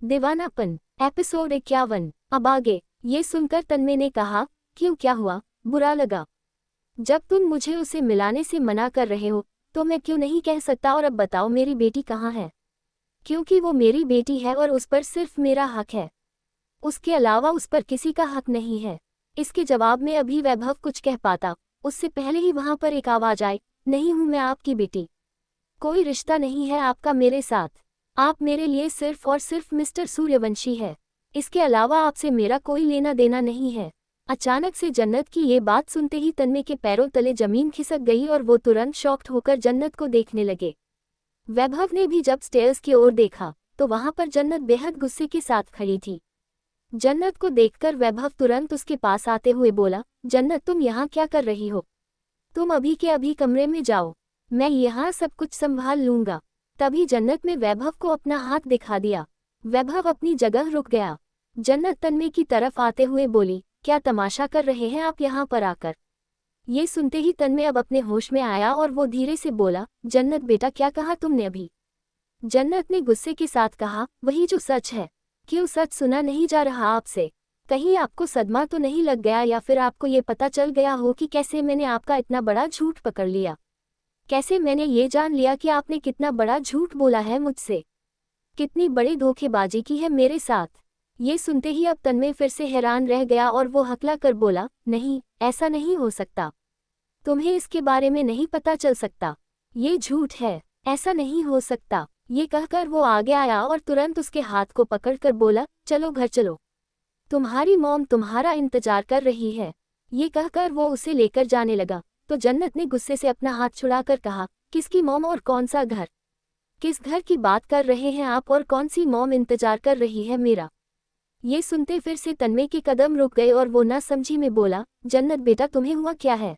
दीवानापन episode 51। अब आगे। ये सुनकर तन्मय ने कहा, क्यों, क्या हुआ? बुरा लगा? जब तुम मुझे उसे मिलाने से मना कर रहे हो तो मैं क्यों नहीं कह सकता? और अब बताओ मेरी बेटी कहाँ है? क्योंकि वो मेरी बेटी है और उस पर सिर्फ मेरा हक है, उसके अलावा उस पर किसी का हक नहीं है। इसके जवाब में अभी वैभव कुछ कह पाता उससे पहले ही वहां पर एक आवाज आई, नहीं हूं मैं आपकी बेटी, कोई रिश्ता नहीं है आपका मेरे साथ, आप मेरे लिए सिर्फ और सिर्फ मिस्टर सूर्यवंशी है, इसके अलावा आपसे मेरा कोई लेना देना नहीं है। अचानक से जन्नत की ये बात सुनते ही तन्मय के पैरों तले जमीन खिसक गई और वो तुरंत शॉक्ड होकर जन्नत को देखने लगे। वैभव ने भी जब स्टेयर्स की ओर देखा तो वहां पर जन्नत बेहद गुस्से के साथ खड़ी थी। जन्नत को देखकर वैभव तुरंत उसके पास आते हुए बोला, जन्नत तुम यहाँ क्या कर रही हो? तुम अभी के अभी कमरे में जाओ, मैं यहाँ सब कुछ संभाल लूंगा। तभी जन्नत ने वैभव को अपना हाथ दिखा दिया। वैभव अपनी जगह रुक गया। जन्नत तन्मय की तरफ आते हुए बोली, क्या तमाशा कर रहे हैं आप यहाँ पर आकर? ये सुनते ही तन्मय अब अपने होश में आया और वो धीरे से बोला, जन्नत बेटा क्या कहा तुमने अभी? जन्नत ने गुस्से के साथ कहा, वही जो सच है। क्यों सच सुना नहीं जा रहा आपसे? कहीं आपको सदमा तो नहीं लग गया या फिर आपको ये पता चल गया हो कि कैसे मैंने आपका इतना बड़ा झूठ पकड़ लिया? कैसे मैंने ये जान लिया कि आपने कितना बड़ा झूठ बोला है मुझसे, कितनी बड़ी धोखेबाजी की है मेरे साथ? ये सुनते ही अब तन्मय फिर से हैरान रह गया और वो हकला कर बोला, नहीं, ऐसा नहीं हो सकता, तुम्हें इसके बारे में नहीं पता चल सकता, ये झूठ है, ऐसा नहीं हो सकता। ये कहकर वो आगे आया और तुरंत उसके हाथ को पकड़कर बोला, चलो घर चलो, तुम्हारी मॉम तुम्हारा इंतजार कर रही है। ये कहकर वो उसे लेकर जाने लगा तो जन्नत ने गुस्से से अपना हाथ छुड़ाकर कहा, किसकी मॉम और कौन सा घर? किस घर की बात कर रहे हैं आप और कौन सी मॉम इंतजार कर रही है मेरा? ये सुनते फिर से तन्मय के कदम रुक गए और वो ना समझी में बोला, जन्नत बेटा तुम्हें हुआ क्या है?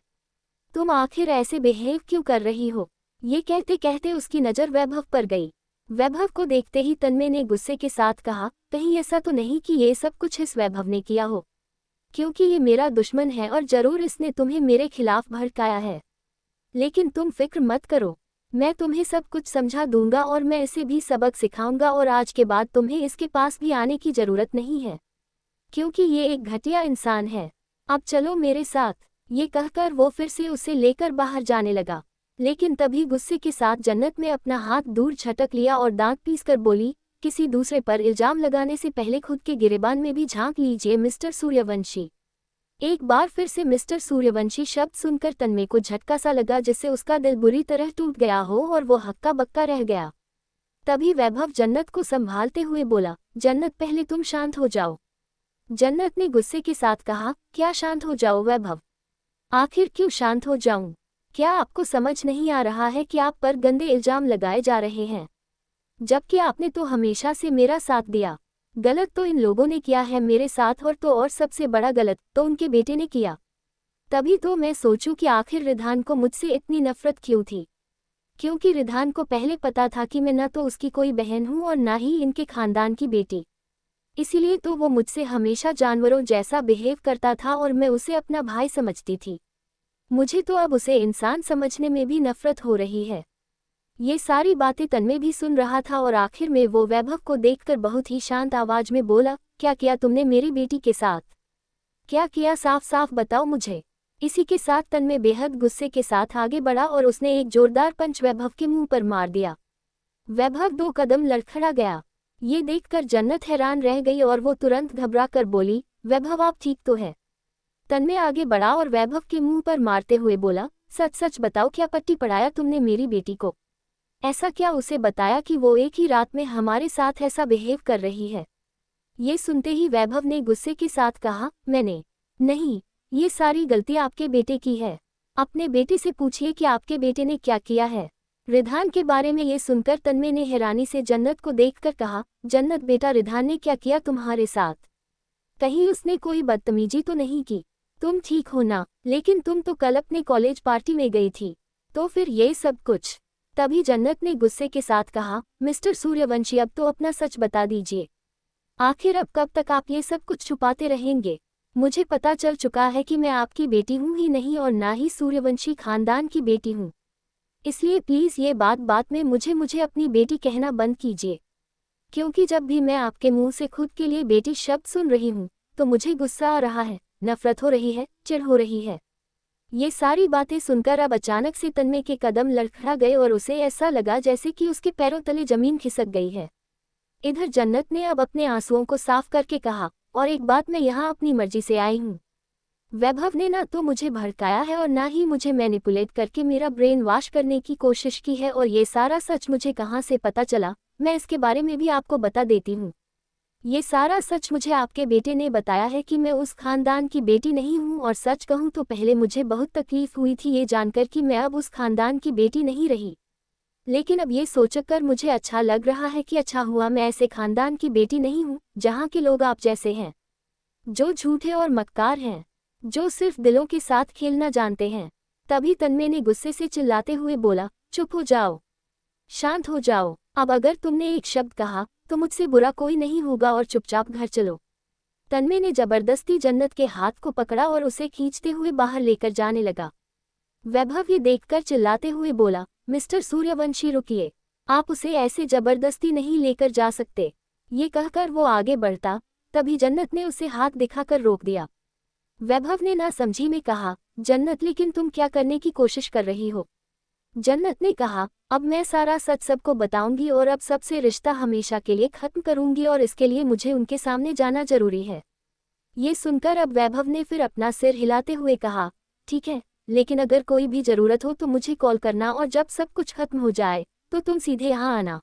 तुम आखिर ऐसे बिहेव क्यों कर रही हो? ये कहते कहते उसकी नज़र वैभव पर गई। वैभव को देखते ही तन्मय ने गुस्से के साथ कहा, कहीं ऐसा तो नहीं कि ये सब कुछ इस वैभव ने किया हो? क्योंकि ये मेरा दुश्मन है और जरूर इसने तुम्हें मेरे खिलाफ भड़काया है। लेकिन तुम फिक्र मत करो, मैं तुम्हें सब कुछ समझा दूंगा और मैं इसे भी सबक सिखाऊंगा और आज के बाद तुम्हें इसके पास भी आने की जरूरत नहीं है, क्योंकि ये एक घटिया इंसान है। अब चलो मेरे साथ। ये कहकर वो फिर से उसे लेकर बाहर जाने लगा। लेकिन तभी गुस्से के साथ जन्नत ने अपना हाथ दूर झटक लिया और दांत पीसकर बोली, किसी दूसरे पर इल्जाम लगाने से पहले खुद के गिरेबान में भी झांक लीजिए मिस्टर सूर्यवंशी। एक बार फिर से मिस्टर सूर्यवंशी शब्द सुनकर तन्मय को झटका सा लगा जिससे उसका दिल बुरी तरह टूट गया हो और वो हक्का बक्का रह गया। तभी वैभव जन्नत को संभालते हुए बोला, जन्नत पहले तुम शांत हो जाओ। जन्नत ने गुस्से के साथ कहा, क्या शांत हो जाओ वैभव? आखिर क्यों शांत हो जाऊं? क्या आपको समझ नहीं आ रहा है कि आप पर गंदे इल्जाम लगाए जा रहे हैं, जबकि आपने तो हमेशा से मेरा साथ दिया। गलत तो इन लोगों ने किया है मेरे साथ और सबसे बड़ा गलत तो उनके बेटे ने किया। तभी तो मैं सोचूं कि आखिर रिधान को मुझसे इतनी नफरत क्यों थी, क्योंकि रिधान को पहले पता था कि मैं न तो उसकी कोई बहन हूं और न ही इनके खानदान की बेटी। इसीलिए तो वो मुझसे हमेशा जानवरों जैसा बिहेव करता था और मैं उसे अपना भाई समझती थी। मुझे तो अब उसे इंसान समझने में भी नफरत हो रही है। ये सारी बातें तन्मय भी सुन रहा था और आखिर में वो वैभव को देखकर बहुत ही शांत आवाज में बोला, क्या किया तुमने मेरी बेटी के साथ? क्या किया, साफ साफ बताओ मुझे। इसी के साथ तन्मय बेहद गुस्से के साथ आगे बढ़ा और उसने एक जोरदार पंच वैभव के मुंह पर मार दिया। वैभव 2 कदम लड़खड़ा गया। ये देखकर जन्नत हैरान रह गई और वो तुरंत घबरा कर बोली, वैभव आप ठीक तो है? तन्मय आगे बढ़ा और वैभव के मुंह पर मारते हुए बोला, सच सच बताओ क्या पट्टी पढ़ाया तुमने मेरी बेटी को? ऐसा क्या उसे बताया कि वो एक ही रात में हमारे साथ ऐसा बिहेव कर रही है? ये सुनते ही वैभव ने गुस्से के साथ कहा, मैंने नहीं, ये सारी गलती आपके बेटे की है। अपने बेटे से पूछिए कि आपके बेटे ने क्या किया है। रिधान के बारे में ये सुनकर तन्मय ने हैरानी से जन्नत को देखकर कहा, जन्नत बेटा रिधान ने क्या किया तुम्हारे साथ? कहीं उसने कोई बदतमीजी तो नहीं की? तुम ठीक हो ना? लेकिन तुम तो कल अपने कॉलेज पार्टी में गई थी, तो फिर ये सब कुछ? तभी जन्नत ने गुस्से के साथ कहा, मिस्टर सूर्यवंशी अब तो अपना सच बता दीजिए। आखिर अब कब तक आप ये सब कुछ छुपाते रहेंगे? मुझे पता चल चुका है कि मैं आपकी बेटी हूँ ही नहीं और ना ही सूर्यवंशी खानदान की बेटी हूँ। इसलिए प्लीज़ ये बात में मुझे अपनी बेटी कहना बंद कीजिए। क्योंकि जब भी मैं आपके मुंह से खुद के लिए बेटी शब्द सुन रही हूँ तो मुझे गुस्सा आ रहा है, नफरत हो रही है, चिढ़ हो रही है। ये सारी बातें सुनकर अब अचानक से तन्मय के कदम लड़खड़ा गए और उसे ऐसा लगा जैसे कि उसके पैरों तले जमीन खिसक गई है। इधर जन्नत ने अब अपने आंसुओं को साफ करके कहा, और एक बात, मैं यहाँ अपनी मर्जी से आई हूँ। वैभव ने ना तो मुझे भड़काया है और ना ही मुझे मैनिपुलेट करके मेरा ब्रेन वॉश करने की कोशिश की है। और ये सारा सच मुझे कहाँ से पता चला, मैं इसके बारे में भी आपको बता देती हूँ। ये सारा सच मुझे आपके बेटे ने बताया है कि मैं उस खानदान की बेटी नहीं हूँ। और सच कहूँ तो पहले मुझे बहुत तकलीफ हुई थी ये जानकर कि मैं अब उस खानदान की बेटी नहीं रही, लेकिन अब ये सोचकर मुझे अच्छा लग रहा है कि अच्छा हुआ मैं ऐसे खानदान की बेटी नहीं हूँ जहाँ के लोग आप जैसे हैं, जो झूठे और मक्कार हैं, जो सिर्फ दिलों के साथ खेलना जानते हैं। तभी तन्मय ने गुस्से से चिल्लाते हुए बोला, चुप हो जाओ, शांत हो जाओ। अब अगर तुमने एक शब्द कहा तो मुझसे बुरा कोई नहीं होगा और चुपचाप घर चलो। तन्मय ने जबरदस्ती जन्नत के हाथ को पकड़ा और उसे खींचते हुए बाहर लेकर जाने लगा। वैभव ये देखकर चिल्लाते हुए बोला, मिस्टर सूर्यवंशी रुकिए, आप उसे ऐसे जबरदस्ती नहीं लेकर जा सकते। ये कहकर वो आगे बढ़ता, तभी जन्नत ने उसे हाथ दिखाकर रोक दिया। वैभव ने ना समझी में कहा, जन्नत लेकिन तुम क्या करने की कोशिश कर रही हो? जन्नत ने कहा, अब मैं सारा सच सबको बताऊंगी और अब सबसे रिश्ता हमेशा के लिए खत्म करूंगी और इसके लिए मुझे उनके सामने जाना जरूरी है। ये सुनकर अब वैभव ने फिर अपना सिर हिलाते हुए कहा, ठीक है, लेकिन अगर कोई भी जरूरत हो तो मुझे कॉल करना और जब सब कुछ खत्म हो जाए तो तुम सीधे यहाँ आना,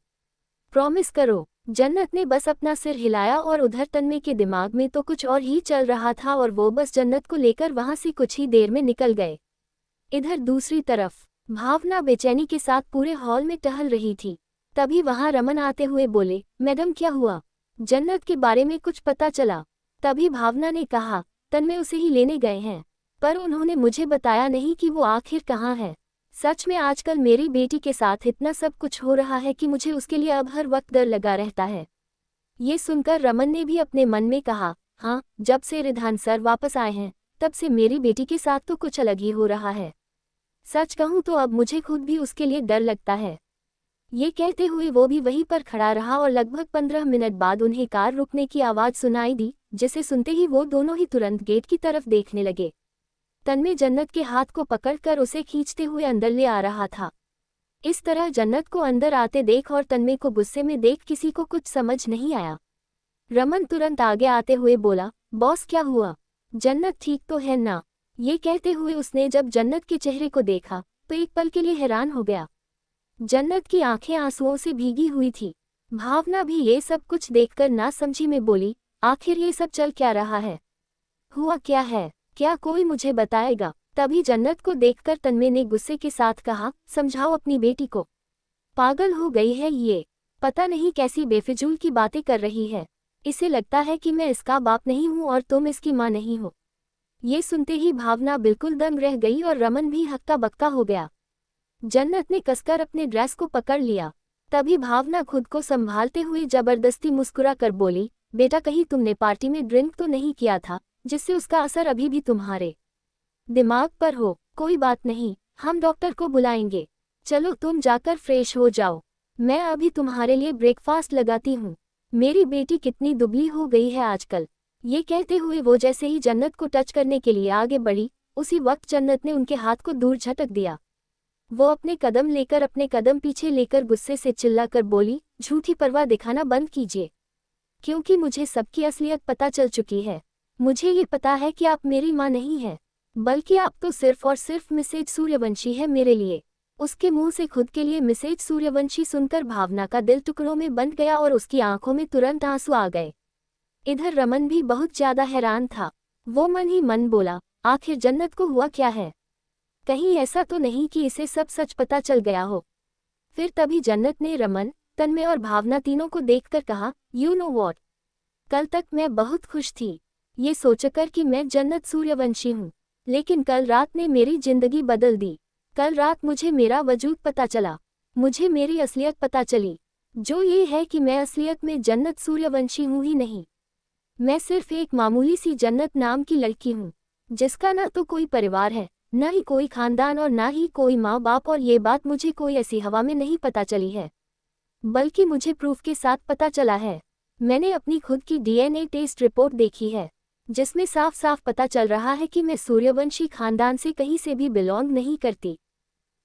प्रॉमिस करो। जन्नत ने बस अपना सिर हिलाया और उधर तन्मय के दिमाग में तो कुछ और ही चल रहा था और वो बस जन्नत को लेकर वहां से कुछ ही देर में निकल गए। इधर दूसरी तरफ भावना बेचैनी के साथ पूरे हॉल में टहल रही थी। तभी वहां रमन आते हुए बोले, मैडम क्या हुआ, जन्नत के बारे में कुछ पता चला? तभी भावना ने कहा, तन्मय उसे ही लेने गए हैं, पर उन्होंने मुझे बताया नहीं कि वो आखिर कहाँ है। सच में आजकल मेरी बेटी के साथ इतना सब कुछ हो रहा है कि मुझे उसके लिए अब हर वक्त डर लगा रहता है। ये सुनकर रमन ने भी अपने मन में कहा, हाँ, जब से रिधान सर वापस आए हैं तब से मेरी बेटी के साथ तो कुछ अलग ही हो रहा है। सच कहूँ तो अब मुझे खुद भी उसके लिए डर लगता है। ये कहते हुए वो भी वहीं पर खड़ा रहा और लगभग 15 मिनट बाद उन्हें कार रुकने की आवाज़ सुनाई दी, जिसे सुनते ही वो दोनों ही तुरंत गेट की तरफ देखने लगे। तन्मय जन्नत के हाथ को पकड़कर उसे खींचते हुए अंदर ले आ रहा था। इस तरह जन्नत को अंदर आते देख और तन्मय को गुस्से में देख किसी को कुछ समझ नहीं आया। रमन तुरंत आगे आते हुए बोला, बॉस क्या हुआ, जन्नत ठीक तो है ना? ये कहते हुए उसने जब जन्नत के चेहरे को देखा तो एक पल के लिए हैरान हो गया। जन्नत की आंखें आंसुओं से भीगी हुई थी। भावना भी ये सब कुछ देखकर ना समझी में बोली, आखिर ये सब चल क्या रहा है, हुआ क्या है, क्या कोई मुझे बताएगा? तभी जन्नत को देखकर तन्मय ने गुस्से के साथ कहा, समझाओ अपनी बेटी को, पागल हो गई है ये, पता नहीं कैसी बेफिजूल की बातें कर रही है। इसे लगता है कि मैं इसका बाप नहीं हूँ और तुम इसकी माँ नहीं हो। ये सुनते ही भावना बिल्कुल दंग रह गई और रमन भी हक्का बक्का हो गया। जन्नत ने कसकर अपने ड्रेस को पकड़ लिया। तभी भावना खुद को संभालते हुए जबरदस्ती मुस्कुरा कर बोली, बेटा कहीं तुमने पार्टी में ड्रिंक तो नहीं किया था जिससे उसका असर अभी भी तुम्हारे दिमाग पर हो? कोई बात नहीं, हम डॉक्टर को बुलाएंगे। चलो तुम जाकर फ्रेश हो जाओ, मैं अभी तुम्हारे लिए ब्रेकफास्ट लगाती हूँ। मेरी बेटी कितनी दुबली हो गई है आजकल। ये कहते हुए वो जैसे ही जन्नत को टच करने के लिए आगे बढ़ी, उसी वक्त जन्नत ने उनके हाथ को दूर झटक दिया। वो अपने कदम पीछे लेकर गुस्से से चिल्लाकर बोली, झूठी परवाह दिखाना बंद कीजिए, क्योंकि मुझे सबकी असलियत पता चल चुकी है। मुझे ये पता है कि आप मेरी माँ नहीं है, बल्कि आप तो सिर्फ और सिर्फ मिसेज सूर्यवंशी है मेरे लिए। उसके मुंह से खुद के लिए मिसेज सूर्यवंशी सुनकर भावना का दिल टुकड़ों में बंध गया और उसकी आंखों में तुरंत आंसू आ गए। इधर रमन भी बहुत ज्यादा हैरान था। वो मन ही मन बोला, आखिर जन्नत को हुआ क्या है? कहीं ऐसा तो नहीं कि इसे सब सच पता चल गया हो? फिर तभी जन्नत ने रमन, तन्मय और भावना तीनों को देखकर कहा, यू नो वॉट, कल तक मैं बहुत खुश थी ये सोचकर कि मैं जन्नत सूर्यवंशी हूँ, लेकिन कल रात ने मेरी जिंदगी बदल दी। कल रात मुझे मेरा वजूद पता चला, मुझे मेरी असलियत पता चली, जो ये है कि मैं असलियत में जन्नत सूर्यवंशी हूँ ही नहीं। मैं सिर्फ एक मामूली सी जन्नत नाम की लड़की हूँ, जिसका ना तो कोई परिवार है, न ही कोई खानदान और ना ही कोई माँ बाप, और ये बात मुझे कोई ऐसी हवा में नहीं पता चली है। बल्कि मुझे प्रूफ के साथ पता चला है। मैंने अपनी खुद की डीएनए टेस्ट रिपोर्ट देखी है, जिसमें साफ साफ पता चल रहा है कि मैं सूर्यवंशी खानदान से कहीं से भी बिलोंग नहीं करती।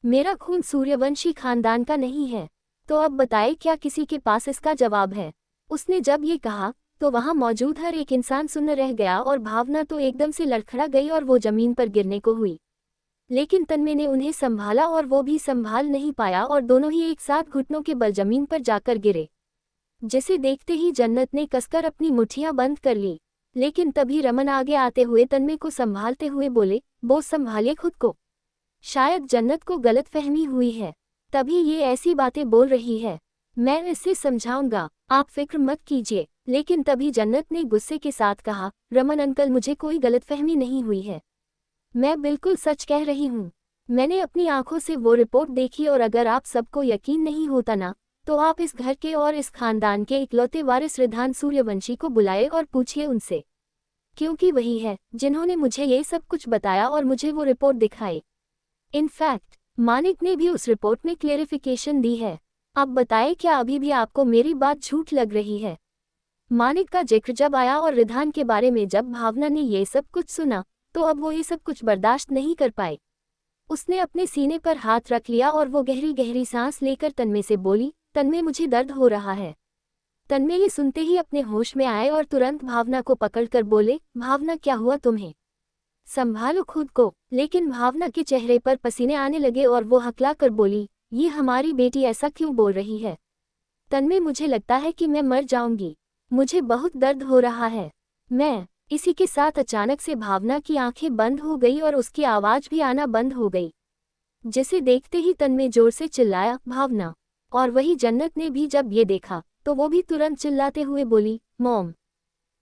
मेरा खून सूर्यवंशी खानदान का नहीं है। तो अब बताए क्या किसी के पास इसका जवाब है? उसने जब ये कहा तो वहां मौजूद हर एक इंसान सुन्न रह गया और भावना तो एकदम से लड़खड़ा गई और वो जमीन पर गिरने को हुई। लेकिन तन्मय ने उन्हें संभाला और वो भी संभाल नहीं पाया और दोनों ही एक साथ घुटनों के बल जमीन पर जाकर गिरे, जिसे देखते ही जन्नत ने कसकर अपनी मुट्ठियां बंद कर ली। लेकिन तभी रमन आगे आते हुए तन्मय को संभालते हुए बोले, बॉस संभालिए खुद को। शायद जन्नत को गलतफहमी हुई है, तभी ये ऐसी बातें बोल रही है। मैं इससे समझाऊंगा, आप फिक्र मत कीजिए। लेकिन तभी जन्नत ने गुस्से के साथ कहा, रमन अंकल मुझे कोई गलतफहमी नहीं हुई है, मैं बिल्कुल सच कह रही हूँ। मैंने अपनी आंखों से वो रिपोर्ट देखी और अगर आप सबको यकीन नहीं होता ना, तो आप इस घर के और इस खानदान के इकलौते वारिस रिधान सूर्यवंशी को बुलाए और पूछिए उनसे, क्योंकि वही है जिन्होंने मुझे ये सब कुछ बताया और मुझे वो रिपोर्ट दिखाई। इनफैक्ट मानिक ने भी उस रिपोर्ट में क्लेरिफिकेशन दी है। अब बताए क्या अभी भी आपको मेरी बात झूठ लग रही है? मानिक का जिक्र जब आया और रिधान के बारे में जब भावना ने ये सब कुछ सुना, तो अब वो ये सब कुछ बर्दाश्त नहीं कर पाई। उसने अपने सीने पर हाथ रख लिया और वो गहरी गहरी सांस लेकर तन्मय से बोली, तन्मय मुझे दर्द हो रहा है। तन्मय ये सुनते ही अपने होश में आए और तुरंत भावना को पकड़कर बोले, भावना क्या हुआ तुम्हें? संभालो खुद को। लेकिन भावना के चेहरे पर पसीने आने लगे और वो हकला कर बोली, ये हमारी बेटी ऐसा क्यों बोल रही है? तन्मय मुझे लगता है कि मैं मर जाऊंगी, मुझे बहुत दर्द हो रहा है। इसी के साथ अचानक से भावना की आंखें बंद हो गई और उसकी आवाज भी आना बंद हो गई, जिसे देखते ही तन्मय जोर से चिल्लाया, भावना। और वही जन्नत ने भी जब ये देखा तो वो भी तुरंत चिल्लाते हुए बोली, मॉम।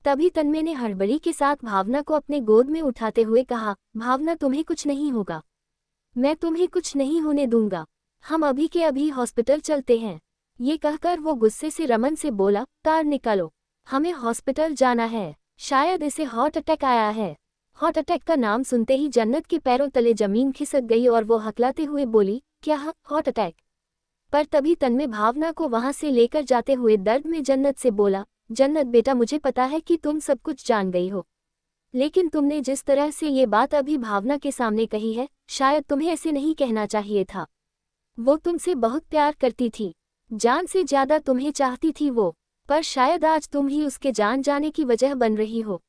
तभी तन्मय ने हड़बड़ी के साथ भावना को अपने गोद में उठाते हुए कहा, भावना तुम्हें कुछ नहीं होगा, मैं तुम्हें कुछ नहीं होने दूंगा, हम अभी के अभी हॉस्पिटल चलते हैं। ये कहकर वो गुस्से से रमन से बोला, कार निकालो, हमें हॉस्पिटल जाना है, शायद इसे हार्ट अटैक आया है। हार्ट अटैक का नाम सुनते ही जन्नत के पैरों तले जमीन खिसक गई और वो हकलाते हुए बोली, क्या हार्ट अटैक? पर तभी तन्मय भावना को वहां से लेकर जाते हुए दर्द में जन्नत से बोला, जन्नत बेटा मुझे पता है कि तुम सब कुछ जान गई हो, लेकिन तुमने जिस तरह से ये बात अभी भावना के सामने कही है, शायद तुम्हें ऐसे नहीं कहना चाहिए था। वो तुमसे बहुत प्यार करती थी, जान से ज्यादा तुम्हें चाहती थी वो, पर शायद आज तुम ही उसके जान जाने की वजह बन रही हो।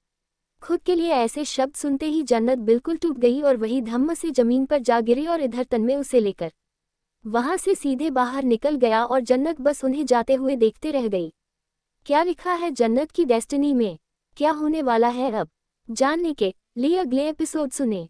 खुद के लिए ऐसे शब्द सुनते ही जन्नत बिल्कुल टूट गई और वही धम्म से जमीन पर जा गिरी और इधर तन्मय उसे लेकर वहां से सीधे बाहर निकल गया और जन्नत बस उन्हें जाते हुए देखते रह गई। क्या लिखा है जन्नत की डेस्टिनी में, क्या होने वाला है अब जानने के लिए अगले एपिसोड सुने।